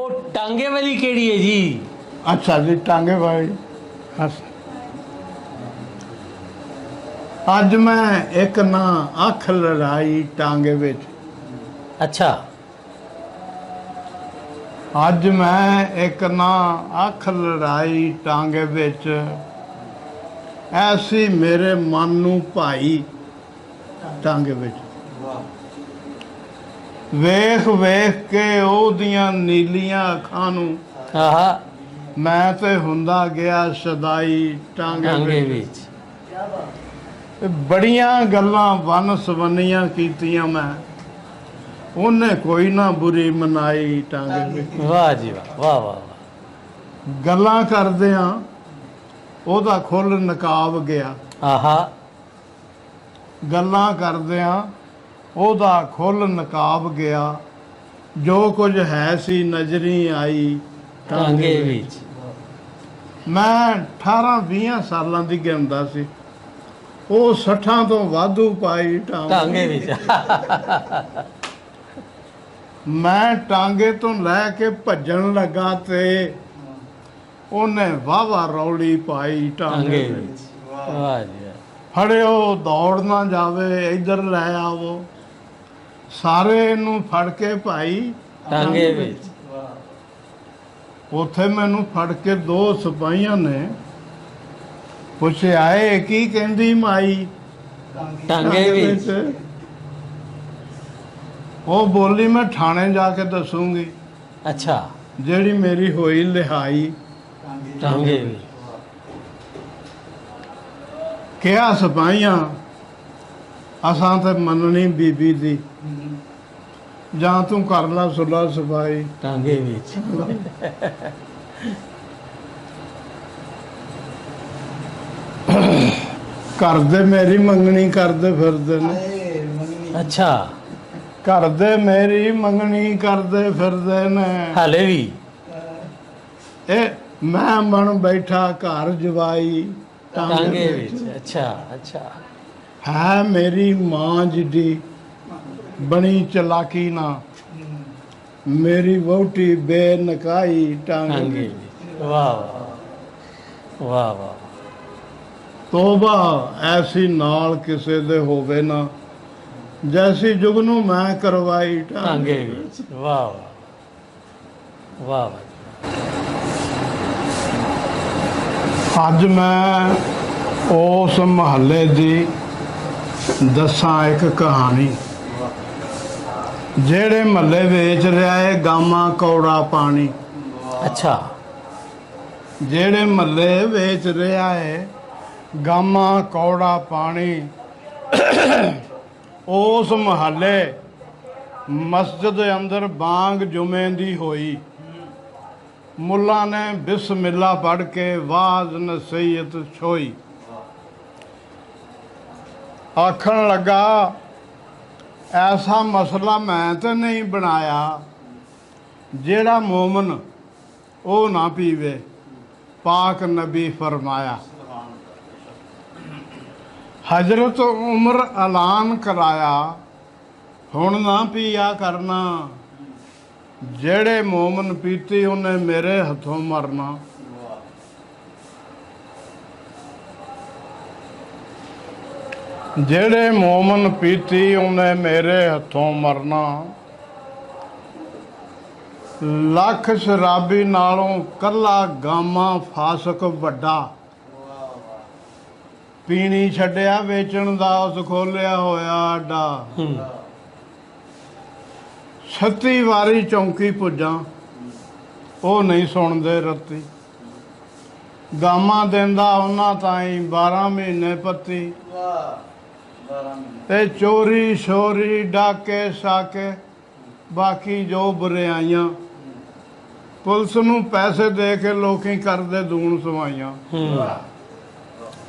टांगे वाली केड़ी है जी? अच्छा जी, टांगे भाई। अज मैं एक ना अख लड़ाई टांगे विच। अच्छा। अज मैं एक ना अख लड़ाई टांगे विच, ऐसी मेरे मन नू भाई टांगे विच। वेख वेख के ओदियां नीलियां अखां नू आहा। मैं ते हुंदा गया सदाई टांगे टांगे विच। विच। बड़ियां गल्लां वन सवन्नियां कीतियां मैं, ਉਹਨੇ ਕੋਈ ਨਾ ਬੁਰੀ ਮਨਾਈ ਟਾਂਗੇ ਵਿੱਚ। वाह जी वाह, वाह वाह वाह। ਗੱਲਾਂ ਕਰਦਿਆਂ ਉਹਦਾ ਖੁੱਲ ਨਕਾਬ ਗਿਆ। आहा। ਗੱਲਾਂ ਕਰਦਿਆਂ ਉਹਦਾ ਖੁੱਲ ਨਕਾਬ ਗਿਆ, ਜੋ ਕੁਝ ਹੈ ਸੀ ਨਜ਼ਰੀ ਆਈ टांगे विच। ਮੈਂ 18-20 ਸਾਲਾਂ ਦੀ ਗਿਣਦਾ ਸੀ, ਉਹ 60 ਤੋਂ ਵਾਧੂ ਪਾਈ टांगे विच। ਮੈਂ ਟਾਂਗੇ ਤੋਂ ਲੈ ਕੇ ਭੱਜਣ ਲੱਗਾ ਤੇ ਉਹਨੇ ਵਾਵਾ ਰੌਲੀ ਪਾਈ टांगे ਟਾਂਗੇ विच। वाह जी वाह। ਫੜਿਓ ਦੌੜ ਨਾ ਜਾਵੇ, ਇੱਧਰ ਲੈ ਆਵੋ, ਸਾਰੇ ਇਹਨੂੰ ਫੜ ਕੇ ਭਾਈ टांगे विच। ਉੱਥੇ ਮੈਨੂੰ ਫੜ ਕੇ 2 ਸਿਪਾਹੀਆਂ ਨੇ ਪੁੱਛਿਆ ਇਹ ਕੀ ਕਹਿੰਦੀ ਮਾਈ टांगे विच। ਉਹ ਬੋਲੀ ਮੈਂ ਥਾਣੇ ਜਾ ਕੇ ਦੱਸੂਗੀ अच्छा। ਜਿਹੜੀ ਮੇਰੀ ਹੋਈ ਲਿਹਾਈ। टांगे विच। ਕਿਹਾ ਸਿਪਾਹੀਆਂ ਅਸਾਂ ਤੇ ਮੰਨਣੀ ਬੀਬੀ ਦੀ, ਜਾਂ ਤੂੰ ਕਰ ਲਾ ਸੁਲਾ ਸਫਾਈ। टांगे विच। ਕਰਦੇ ਮੇਰੀ ਮੰਗਣੀ ਕਰਦੇ ਫਿਰਦੇ ਨੇ, अच्छा। ਕਰਦੇ ਮੇਰੀ ਮੰਗਣੀ ਕਰਦੇ ਫਿਰਦੇ ਨੇ। हाले भी। ਇਹ ਮੈਂ ਬਣ ਬੈਠਾ ਘਰ ਜਵਾਈ टांगे विच। अच्छा अच्छा। ਹੈ ਮੇਰੀ ਮਾਂ ਜਿੱਡੀ ਬਣੀ ਚਲਾਕੀ ਨਾ, ਮੇਰੀ ਵਹੁਟੀ ਬੇਨਕਾਈ टांगे ਟਾਂਗੇ। विच। वाह वाह वाह वाह। ਤੋਬਾ ਐਸੀ ਨਾਲ ਕਿਸੇ ਦੇ ਹੋਵੇ ਨਾ, ਜੈਸੀ ਜੁਗਨੂ ਮੈਂ ਕਰਵਾਈ टांगे विच। वाह वाह वाह वाह। ਅੱਜ ਮੈਂ ਉਸ ਮਹੱਲੇ ਦੀ ਦੱਸਾਂ ਇੱਕ ਕਹਾਣੀ, ਜਿਹੜੇ ਮਹੱਲੇ ਵੇਚ ਰਿਹਾ ਹੈ ਗਾਮਾ ਕੌੜਾ ਪਾਣੀ। अच्छा। ਜਿਹੜੇ ਮਹੱਲੇ ਵੇਚ ਰਿਹਾ ਹੈ ਗਾਮਾ ਕੌੜਾ ਪਾਣੀ, ਉਸ ਮਹੱਲੇ ਮਸਜਿਦ ਅੰਦਰ ਬਾਂਗ ਜੁਮੇ ਦੀ ਹੋਈ। ਮੁੱਲਾ ਨੇ ਬਿਸਮਿਲ੍ਲਾ ਪੜ੍ਹ ਕੇ ਵਾਜ਼ ਨਸੀਹਤ ਛੋਈ। ਆਖਣ ਲੱਗਾ ਐਸਾ ਮਸਲਾ ਮੈਂ ਤਾਂ ਨਹੀਂ ਬਣਾਇਆ, ਜਿਹੜਾ ਮੋਮਨ ਉਹ ਨਾ ਪੀਵੇ, ਪਾਕ ਨਬੀ ਫਰਮਾਇਆ। ਹਜ਼ਰਤ ਉਮਰ ਐਲਾਨ ਕਰਾਇਆ, ਹੁਣ ਨਾ ਪੀਆ ਕਰਨਾ, ਜਿਹੜੇ ਮੋਮਨ ਪੀਤੀ ਉਹਨੇ ਮੇਰੇ ਹੱਥੋਂ ਮਰਨਾ। ਜਿਹੜੇ ਮੋਮਨ ਪੀਤੀ ਉਹਨੇ ਮੇਰੇ ਹੱਥੋਂ ਮਰਨਾ। ਲੱਖ ਸ਼ਰਾਬੀ ਨਾਲੋਂ ਕੱਲਾ ਗਾਮਾ ਫਾਸਕ ਵੱਡਾ, ਪੀਣੀ ਛੱਡਿਆ ਵੇਚਣ ਦਾ ਉਸ ਖੋਲਿਆ ਹੋਇਆ ਅੱਡਾ। 36 ਵਾਰੀ ਚੌਂਕੀ ਪੁੱਜਾਂ ਉਹ ਨਹੀਂ ਸੁਣਦੇ ਰੱਤੀ, ਗਾਮਾ ਦਿੰਦਾ ਉਹਨਾਂ ਤਾਈਂ 12 ਮਹੀਨੇ ਪੱਤੀ। ਤੇ ਚੋਰੀ ਸ਼ੋਰੀ ਡਾਕੇ ਸਾਕੇ ਬਾਕੀ ਜੋ ਬੁਰਿਆਈਆਂ, ਪੁਲਿਸ ਨੂੰ ਪੈਸੇ ਦੇ ਕੇ ਲੋਕੀ ਕਰਦੇ ਦੂਣ ਸਵਾਈਆਂ।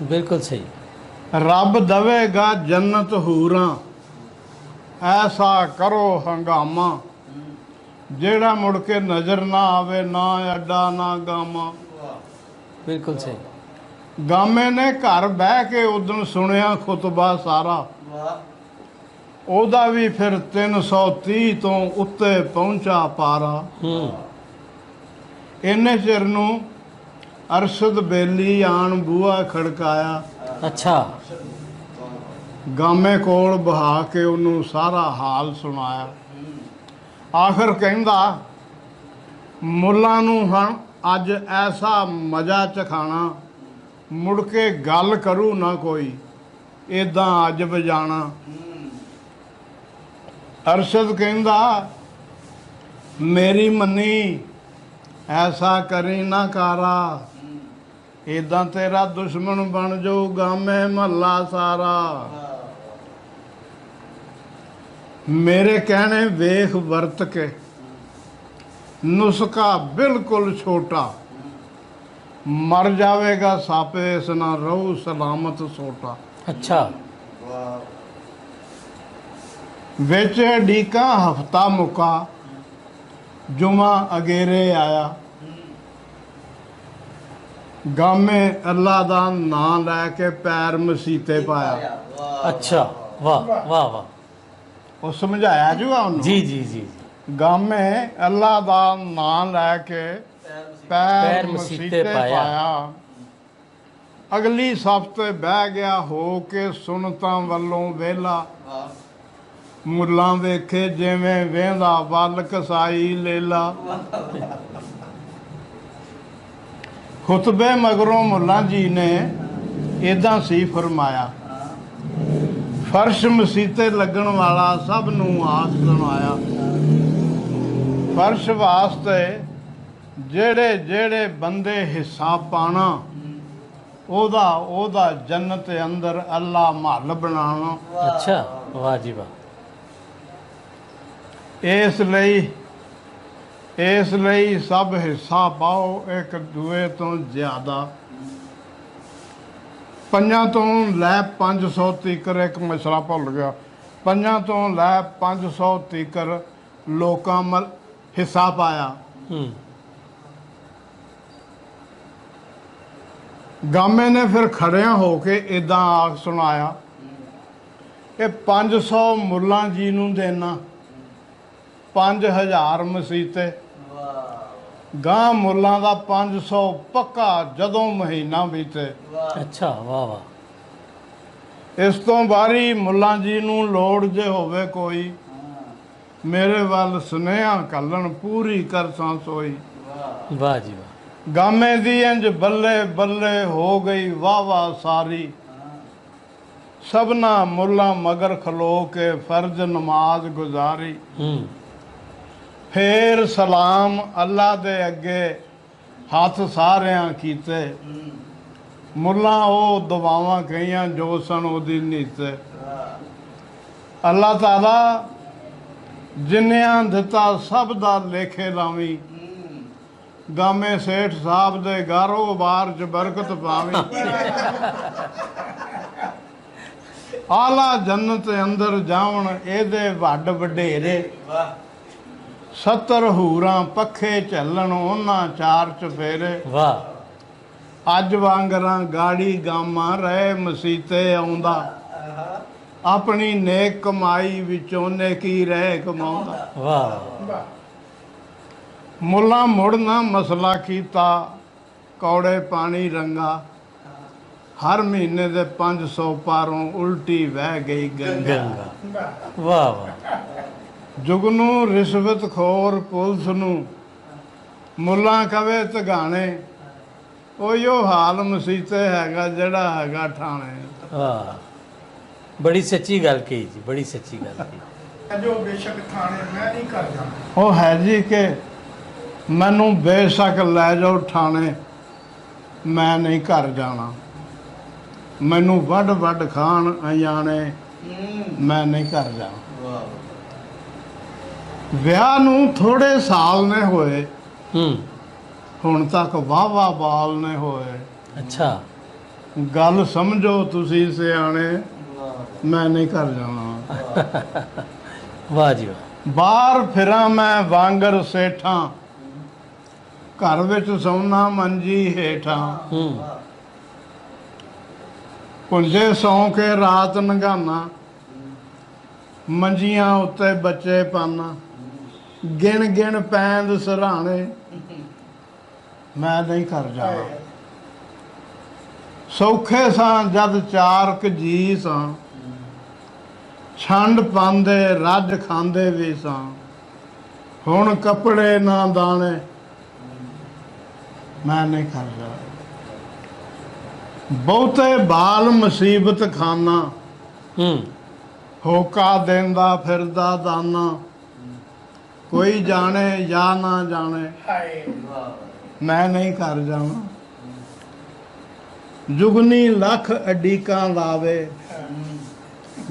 बिल्कुल सही। ਰੱਬ ਦਵੇਗਾ ਜੰਨਤ ਹੂਰਾਂ, ਐਸਾ ਕਰੋ ਹੰਗਾਮਾ, ਜਿਹੜਾ ਮੁੜ ਕੇ ਨਜ਼ਰ ਨਾ ਆਵੇ ਨਾ ਅੱਡਾ ਨਾ ਗਾਮਾ। बिल्कुल सही। ਗਾਮੇ ਨੇ ਘਰ ਬਹਿ ਕੇ ਉਦਣ ਸੁਣਿਆ ਖੁਤਬਾ ਸਾਰਾ, ਉਹਦਾ ਵੀ ਫਿਰ 330 ਤੋਂ ਉੱਤੇ ਪਹੁੰਚਾ ਪਾਰਾ। ਇੰਨੇ ਚਿਰ ਨੂੰ ਅਰਸ਼ਦ ਬੇਲੀ ਆਣ ਬੂਹਾ ਖੜਕਾਇਆ। ਅੱਛਾ। ਗਾਮੇ ਕੋਲ ਬਹਾ ਕੇ ਉਹਨੂੰ ਸਾਰਾ ਹਾਲ ਸੁਣਾਇਆ। ਆਖਰ ਕਹਿੰਦਾ ਮੁੱਲਾਂ ਨੂੰ ਹੁਣ ਅੱਜ ਐਸਾ ਮਜ਼ਾ ਚਖਾਣਾ, ਮੁੜ ਕੇ ਗੱਲ ਕਰੂ ਨਾ ਕੋਈ, ਏਦਾਂ ਅੱਜ ਵਜਾਣਾ। ਅਰਸ਼ਦ ਕਹਿੰਦਾ ਮੇਰੀ ਮੰਨੀ ਐਸਾ ਕਰੀ ਨਾ ਕਾਰਾ, ਏਦਾਂ ਤੇਰਾ ਦੁਸ਼ਮਣ ਬਣ ਜਾਊ ਗਾਮੇ ਮਹੱਲਾ ਸਾਰਾ। ਮੇਰੇ ਕਹਿਣੇ ਵੇਖ ਵਰਤ ਕੇ, ਨੁਸਖਾ ਬਿਲਕੁਲ ਛੋਟਾ, ਮਰ ਜਾਵੇਗਾ ਸੱਪ ਇਸ ਨਾ ਰਹੂ ਸਲਾਮਤ ਸੋਟਾ। ਅੱਛਾ। ਵਿੱਚ ਡੀਕਾ ਹਫਤਾ ਮੁਕਾ, ਜੁਮਾ ਅਗੇਰੇ ਆਇਆ। ਗਾਮੇ ਅੱਲਾ ਦਾ ਨਾਂ ਲੈ ਕੇ ਪੈਰ ਮਸੀਤੇ ਪਾਇਆ। ਅੱਛਾ। ਵਾਹ ਵਾਹ ਵਾਹ। ਉਹ ਸਮਝਾਇਆ ਜੂਆ ਉਹਨੂੰ। ਜੀ ਜੀ ਜੀ। ਗਾਮੇ ਅੱਲਾ ਦਾ ਨਾਂ ਲੈ ਕੇ ਪੈਰ ਮਸੀਤੇ ਮਸੀਤੇ ਪਾਇਆ। ਪਾਇਆ। ਅਗਲੀ ਸਫਤੇ ਬਹਿ ਗਿਆ ਹੋ ਕੇ ਸੁਨਤਾਂ ਵੱਲੋਂ ਵਿਹਲਾ। ਮੁੱਲਾਂ ਵੇਖੇ ਜਿਵੇਂ ਵੇਂਦਾ ਵੱਲ ਕਸਾਈ ਲੇਲਾ। ਖੁਤਬੇ ਮਗਰੋਂ ਮੁੱਲਾ ਜੀ ਨੇ ਇਦਾਂ ਸੀ ਫਰਮਾਇਆ, ਫਰਸ਼ ਮਸੀਤੇ ਲੱਗਣ ਵਾਲਾ ਸਭ ਨੂੰ ਆਸ ਸੁਣਾਇਆ। ਫਰਸ਼ ਵਾਸਤੇ ਜਿਹੜੇ ਜਿਹੜੇ ਬੰਦੇ ਹਿੱਸਾ ਪਾਣਾ, ਉਹਦਾ ਜੰਨਤ ਅੰਦਰ ਅੱਲਾ ਮਹੱਲ ਬਣਾਉਣਾ। ਅੱਛਾ। ਵਾਹ ਜੀ ਵਾਹ। ਇਸ ਲਈ ਸਭ ਹਿੱਸਾ ਪਾਓ ਇੱਕ ਦੂਏ ਤੋਂ ਜ਼ਿਆਦਾ। 5 ਤੋਂ ਲੈ 500 ਤੀਕਰ, ਇੱਕ ਮਸਲਾ ਭੁੱਲ ਗਿਆ, 5 ਤੋਂ ਲੈ 500 ਤੀਕਰ ਲੋਕਾਂ ਹਿੱਸਾ ਪਾਇਆ। ਗਾਮੇ ਨੇ ਫਿਰ ਖੜਿਆਂ ਹੋ ਕੇ ਇਦਾਂ ਆਖ ਸੁਣਾਇਆ, ਇਹ 500 ਮੁੱਲਾਂ ਜੀ ਨੂੰ ਦੇਣਾ, 5000 ਮਸੀਤੇ। ਗਾਂ ਮੁੱਲਾਂ ਦਾ 500 ਪੱਕਾ ਜਦੋਂ ਮਹੀਨਾ ਬੀਤੇ। ਅੱਛਾ। ਵਾਹ ਵਾਹ। ਇਸ ਤੋਂ ਬਾਰੀ ਮੁੱਲਾਂ ਜੀ ਨੂੰ ਲੋੜ ਜੇ ਹੋਵੇ ਕੋਈ, ਮੇਰੇ ਵੱਲ ਸੁਨੇਹਾ ਕੱਲਣ ਪੂਰੀ ਕਰਸਾਂ ਸੋਈ। ਵਾਹ ਜੀ ਵਾਹ। ਗਾਮੇ ਦੀ ਇੰਜ ਬੱਲੇ ਬੱਲੇ ਹੋ ਗਈ ਵਾਹ ਵਾਹ ਸਾਰੀ। ਸਭਨਾ ਮੁੱਲਾਂ ਮਗਰ ਖਲੋ ਕੇ ਫਰਜ਼ ਨਮਾਜ਼ ਗੁਜ਼ਾਰੀ। ਫੇਰ ਸਲਾਮ ਅੱਲਾ ਦੇ ਅੱਗੇ ਹੱਥ ਸਾਰਿਆਂ ਕੀਤੇ। ਮੁੱਲਾਂ ਉਹ ਦੁਆਵਾਂ ਕਹੀਆਂ ਜੋ ਸਨ ਉਹਦੀ ਨੀਤੇ। ਅੱਲਾ ਤਾਲਾ ਜਿੰਨਿਆਂ ਦਿੱਤਾ ਸਭ ਦਾ ਲੇਖੇ ਲਾਵੀਂ। ਗਾਮੇ ਸੇਠ ਸਾਹਿਬ ਦੇ ਕਾਰੋਬਾਰ 'ਚ ਬਰਕਤ ਪਾਵੀਂ। ਆਲਾ ਜੰਨਤ ਅੰਦਰ ਜਾਵਣ ਇਹਦੇ ਵੱਡ ਵਡੇਰੇ। 70 ਹੂਰਾਂ ਪੱਖੇ ਝੱਲਣ ਉਹਨਾਂ 4 ਚਫੇਰੇ। ਵਾਹ। ਅੱਜ ਵਾਂਗਰਾਂ ਗਾੜੀ ਗਾਮਾ ਰਹੇ ਮਸੀਤੇ ਆਉਂਦਾ। ਆਪਣੀ ਨੇਕ ਕਮਾਈ ਵਿੱਚੋਂ ਨੇਕੀ ਰਹਿ ਕਮਾਉਂਦਾ। ਵਾਹ। ਮੁੱਲਾ ਮੁੜਨਾ ਮਸਲਾ ਕੀਤਾ, ਕੌੜੇ ਪਾਣੀ ਰੰਗਾ। ਹਰ ਮਹੀਨੇ ਦੇ 500 ਪਾਰੋਂ ਉਲਟੀ ਵਹਿ ਗਈ ਗੰਗਾ। ਵਾਹ ਵਾਹ। ਜੁਗਨੂੰ ਰਿਸ਼ਵਤ ਖੋਰ ਪੁਲਿਸ ਨੂੰ ਮੁੱਲਾ ਕਵੇ ਤਗਾਣੇ। ਉਹੀਓ ਹਾਲ ਮਸੀਤੇ ਹੈਗਾ ਜਿਹੜਾ ਹੈਗਾ ਠਾਣੇ। ਵਾਹ। ਬੜੀ ਸੱਚੀ ਗੱਲ ਕਹੀ ਜੀ, ਬੜੀ ਸੱਚੀ ਗੱਲ ਕਹੀ। ਜੋ ਬੇਸ਼ੱਕ ਥਾਣੇ ਮੈਂ ਨਹੀਂ ਕਰ ਜਾਣਾ। ਉਹ ਹੈ ਜੀ ਕਿ ਮੈਨੂੰ ਬੇਸ਼ੱਕ ਲੈ ਜਾਓ ਠਾਣੇ, ਮੈਂ ਨਹੀਂ ਘਰ ਜਾਣਾ। ਮੈਨੂੰ ਵੱਢ ਵੱਢ ਖਾਣ ਅਜਾਣੇ, ਮੈਂ ਨਹੀਂ ਘਰ ਜਾਣਾ। ਵਿਆਹ ਨੂੰ ਥੋੜੇ ਸਾਲ ਨੇ ਹੋਏ, ਹੁਣ ਤੱਕ ਵਾਹ ਬਾਲ ਨੇ ਹੋਏ। ਅੱਛਾ। ਗੱਲ ਸਮਝੋ ਤੁਸੀਂ ਸਿਆਣੇ, ਮੈਂ ਨਹੀਂ ਘਰ ਜਾਣਾ। ਵਾਹ ਜੀ ਵਾਹ। ਬਾਹਰ ਫਿਰਾਂ ਮੈਂ ਵਾਂਗਰ ਸੇਠਾਂ, ਘਰ ਵਿੱਚ ਸੌਣਾ ਮੰਜੀ ਹੇਠਾਂ। ਪੁੰਜੇ ਸੌਂ ਕੇ ਰਾਤ ਲੰਘਾਨਾ, ਮੰਜੀਆਂ ਉੱਤੇ ਬੱਚੇ ਪਾਨਾ। ਗਿਣ ਗਿਣ ਪੈਂਦ ਸਰਾਣੇ, ਮੈਂ ਨਹੀਂ ਘਰ ਜਾਣਾ। ਸੌਖੇ ਸਾਂ ਜਦ ਚਾਰਕ ਜੀ ਸਾਂ, ਛੰਡ ਪਾਉਂਦੇ ਰੱਜ ਖਾਂਦੇ ਵੀ ਸਾਂ। ਹੁਣ ਕੱਪੜੇ ਨਾ ਦਾਣੇ, ਮੈਂ ਨਹੀਂ ਘਰ ਜਾਣਾ। ਬਹੁਤੇ ਬਾਲ ਮੁਸੀਬਤ ਖਾਨਾ, ਹੋਕਾ ਦਿੰਦਾ ਫਿਰਦਾ ਦਾਨਾ। ਕੋਈ ਜਾਣੇ ਜਾਂ ਨਾ ਜਾਣੇ, ਹਾਏ ਮੈਂ ਨਹੀਂ ਘਰ ਜਾਣਾ। ਜੁਗਨੀ ਲੱਖ ਅਡੀਕਾਂ ਲਾਵੇ,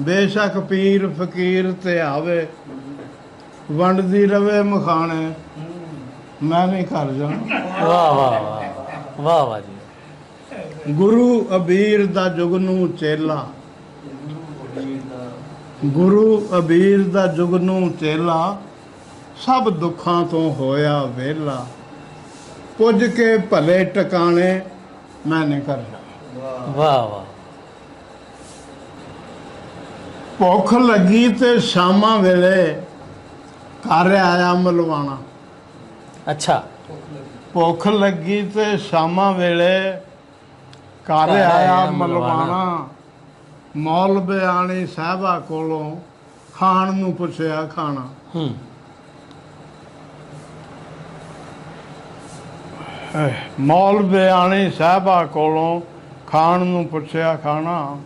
ਬੇਸ਼ੱਕ ਪੀਰ ਫਕੀਰ ਤੇ ਆਵੇ। ਵੰਡਦੀ ਰਵੇ ਮਖਾਣੇ, ਮੈਂ ਨਹੀਂ ਘਰ ਜਾਣਾ। ਵਾਹ ਵਾਹ ਵਾਹ ਵਾਹ ਵਾਹ ਜੀ। ਗੁਰੂ ਅਬੀਰ ਦਾ ਜੁਗਨੂ ਚੇਲਾ, ਗੁਰੂ ਅਬੀਰ ਦਾ ਜੁਗਨੂ ਚੇਲਾ। ਸਭ ਦੁੱਖਾਂ ਤੋਂ ਹੋਇਆ ਵਿਹਲਾ, ਪੁੱਜ ਕੇ ਭਲੇ ਟਿਕਾਣੇ, ਮੈਂ ਨਹੀਂ ਘਰ ਜਾਣਾ। ਵਾਹ ਵਾਹ। ਭੁੱਖ ਲੱਗੀ ਤੇ ਸ਼ਾਮਾਂ ਵੇਲੇ ਘਰ ਆਇਆ ਮਲਵਾਣਾ। ਅੱਛਾ। ਭੁੱਖ ਲੱਗੀ ਤੇ ਸ਼ਾਮਾਂ ਵੇਲੇ ਘਰ ਆਇਆ ਮਲਵਾਣਾ। ਮੌਲਵੇ ਆਣੀ ਸਾਹਿਬਾ ਕੋਲੋਂ ਖਾਣ ਨੂੰ ਪੁੱਛਿਆ ਖਾਣਾ। ਮੌਲਵੇ ਆਣੀ ਸਾਹਿਬਾ ਕੋਲੋਂ ਖਾਣ ਨੂੰ ਪੁੱਛਿਆ ਖਾਣਾ।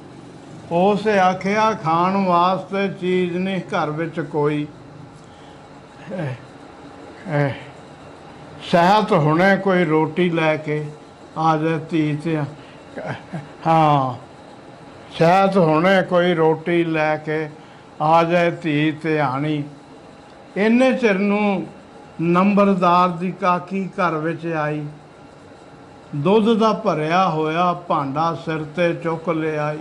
ਉਸ ਆਖਿਆ ਖਾਣ ਵਾਸਤੇ ਚੀਜ਼ ਨਹੀਂ ਘਰ ਵਿੱਚ ਕੋਈ। ਸ਼ਾਇਦ ਹੁਣੇ ਕੋਈ ਰੋਟੀ ਲੈ ਕੇ ਆ ਜਾਏ ਧੀ ਤੇ। ਹਾਂ, ਸ਼ਾਇਦ ਹੁਣੇ ਕੋਈ ਰੋਟੀ ਲੈ ਕੇ ਆ ਜਾਏ ਧੀ ਤੇ ਆਣੀ। ਇੰਨੇ ਚਿਰ ਨੂੰ ਨੰਬਰਦਾਰ ਦੀ ਕਾਕੀ ਘਰ ਵਿੱਚ ਆਈ। ਦੁੱਧ ਦਾ ਭਰਿਆ ਹੋਇਆ ਭਾਂਡਾ ਸਿਰ ਤੇ ਚੁੱਕ ਲਿਆਈ।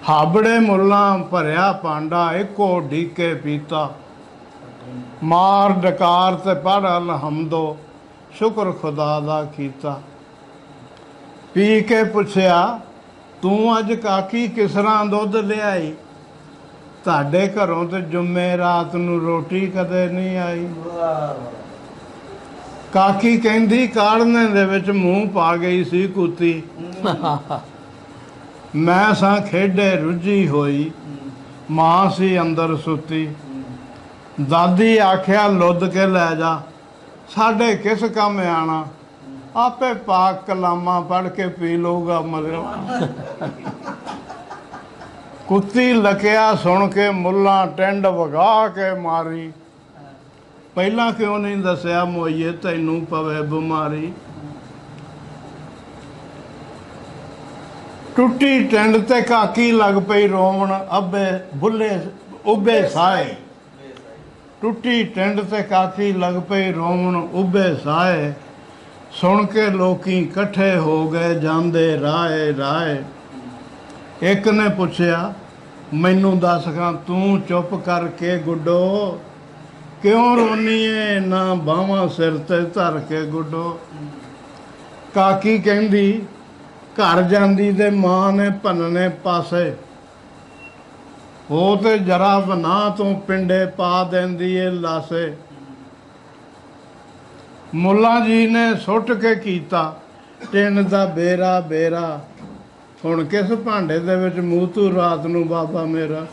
ਹਾਬੜੇ ਮੁੱਲਾਂ ਭਰਿਆ ਭਾਂਡਾ ਇੱਕੋ ਢੀਕੇ ਪੀਤਾ। ਮਾਰ ਡਕਾਰ ਤੇ ਪੜ੍ਹ ਅਲਹਮਦੋ, ਸ਼ੁਕਰ ਖੁਦਾ ਦਾ ਕੀਤਾ। ਪੀ ਕੇ ਪੁੱਛਿਆ, ਤੂੰ ਅੱਜ ਕਾਕੀ ਕਿਸ ਤਰ੍ਹਾਂ ਦੁੱਧ ਲਿਆਈ? ਤੁਹਾਡੇ ਘਰੋਂ ਤੇ ਜੁੰਮੇ ਰਾਤ ਨੂੰ ਰੋਟੀ ਕਦੇ ਨਹੀਂ ਆਈ। ਕਾਕੀ ਕਹਿੰਦੀ ਕਾੜਨੇ ਦੇ ਵਿੱਚ ਮੂੰਹ ਪਾ ਗਈ ਸੀ ਕੁੱਤੀ। ਮੈਂ ਸਾਂ ਖੇਡੇ ਰੁੱਝੀ ਹੋਈ, ਮਾਂ ਸੀ ਅੰਦਰ ਸੁੱਤੀ। ਦਾਦੀ ਆਖਿਆ ਲੁੱਦ ਕੇ ਲੈ ਜਾ, ਸਾਡੇ ਕਿਸ ਕੰਮ ਆਣਾ। ਆਪੇ ਪਾਕ ਕਲਾਮਾਂ ਪੜ੍ਹ ਕੇ ਪੀ ਲਊਗਾ ਮਗਰ। ਕੁੱਤੀ ਲਕਿਆ ਸੁਣ ਕੇ ਮੁੱਲਾਂ ਟਿੰਡ ਵਗਾ ਕੇ ਮਾਰੀ। ਪਹਿਲਾਂ ਕਿਉਂ ਨਹੀਂ ਦੱਸਿਆ ਮੋਈਏ ਤੈਨੂੰ ਪਵੇ ਬਿਮਾਰੀ। ਟੁੱਟੀ ਟਿੰਡ ਤੇ ਕਾਕੀ ਲੱਗ ਪਈ ਰੋਵਣ, ਅੱਬੇ ਬੁੱਲੇ ਉੱਬੇ ਸਾਏ। ਟੁੱਟੀ ਟਿੰਡ ਤੇ ਕਾਕੀ ਲੱਗ ਪਈ ਰੋਵਣ, ਉੱਬੇ ਸਾਏ। ਸੁਣ ਕੇ ਲੋਕੀ ਇਕੱਠੇ ਹੋ ਗਏ ਜਾਂਦੇ ਰਾਏ ਰਾਏ। ਇੱਕ ਨੇ ਪੁੱਛਿਆ, ਮੈਨੂੰ ਦੱਸ ਖਾਂ ਤੂੰ ਚੁੱਪ ਕਰਕੇ ਗੁੱਡੋ, ਕਿਉਂ ਰੋਨੀ ਏ ਨਾ ਬਾਹਾਂ ਸਿਰ ਤੇ ਧਰ ਕੇ ਗੁੱਡੋ। ਕਾਕੀ ਕਹਿੰਦੀ, ਘਰ ਜਾਂਦੀ ਤੇ ਮਾਂ ਨੇ ਭੰਨਣੇ ਪਾਸੇ। ਉਹ ਤੇ ਜਰਾ ਬਨਾ ਤੋਂ ਪਿੰਡੇ ਪਾ ਦਿੰਦੀ ਏ ਲਾਸੇ। ਮੁੱਲਾ ਜੀ ਨੇ ਸੁੱਟ ਕੇ ਕੀਤਾ ਟਿੰਨ ਦਾ ਬੇਰਾ ਬੇਰਾ। ਹੁਣ ਕਿਸ ਭਾਂਡੇ ਦੇ ਵਿੱਚ ਮੂੰਹ ਤੂੰ ਰਾਤ ਨੂੰ ਬਾਬਾ ਮੇਰਾ।